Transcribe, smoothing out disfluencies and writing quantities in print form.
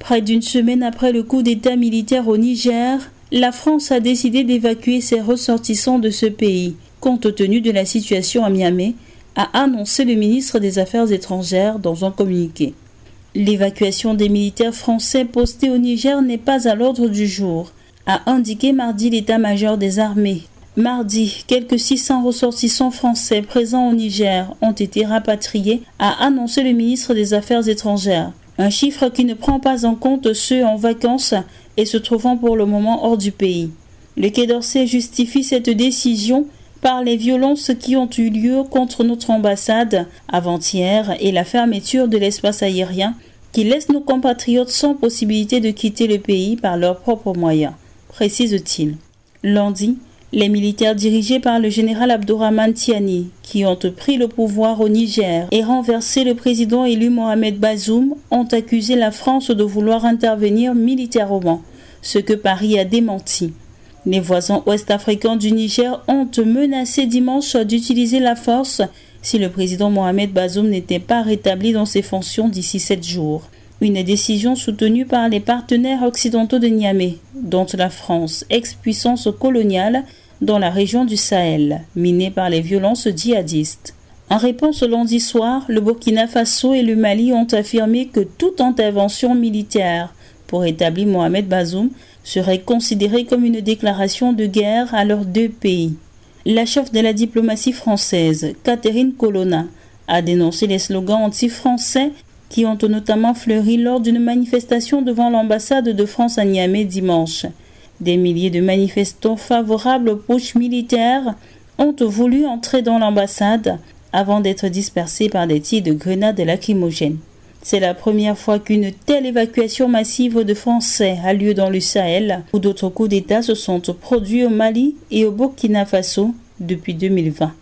Près d'une semaine après le coup d'État militaire au Niger, la France a décidé d'évacuer ses ressortissants de ce pays, compte tenu de la situation à Niamey, a annoncé le ministre des Affaires étrangères dans un communiqué. L'évacuation des militaires français postés au Niger n'est pas à l'ordre du jour, a indiqué mardi l'état-major des armées. Mardi, quelques 600 ressortissants français présents au Niger ont été rapatriés, a annoncé le ministre des Affaires étrangères. Un chiffre qui ne prend pas en compte ceux en vacances et se trouvant pour le moment hors du pays. Le Quai d'Orsay justifie cette décision par les violences qui ont eu lieu contre notre ambassade avant-hier et la fermeture de l'espace aérien qui laisse nos compatriotes sans possibilité de quitter le pays par leurs propres moyens, précise-t-il. Lundi, les militaires dirigés par le général Abdourahmane Tiani, qui ont pris le pouvoir au Niger et renversé le président élu Mohamed Bazoum, ont accusé la France de vouloir intervenir militairement, ce que Paris a démenti. Les voisins ouest-africains du Niger ont menacé dimanche d'utiliser la force si le président Mohamed Bazoum n'était pas rétabli dans ses fonctions d'ici 7 jours. Une décision soutenue par les partenaires occidentaux de Niamey, dont la France, ex-puissance coloniale dans la région du Sahel, minée par les violences djihadistes. En réponse lundi soir, le Burkina Faso et le Mali ont affirmé que toute intervention militaire pour établir Mohamed Bazoum serait considérée comme une déclaration de guerre à leurs deux pays. La chef de la diplomatie française, Catherine Colonna, a dénoncé les slogans anti-français qui ont notamment fleuri lors d'une manifestation devant l'ambassade de France à Niamey dimanche. Des milliers de manifestants favorables au putsch militaire ont voulu entrer dans l'ambassade avant d'être dispersés par des tirs de grenades lacrymogènes. C'est la première fois qu'une telle évacuation massive de Français a lieu dans le Sahel, où d'autres coups d'État se sont produits au Mali et au Burkina Faso depuis 2020.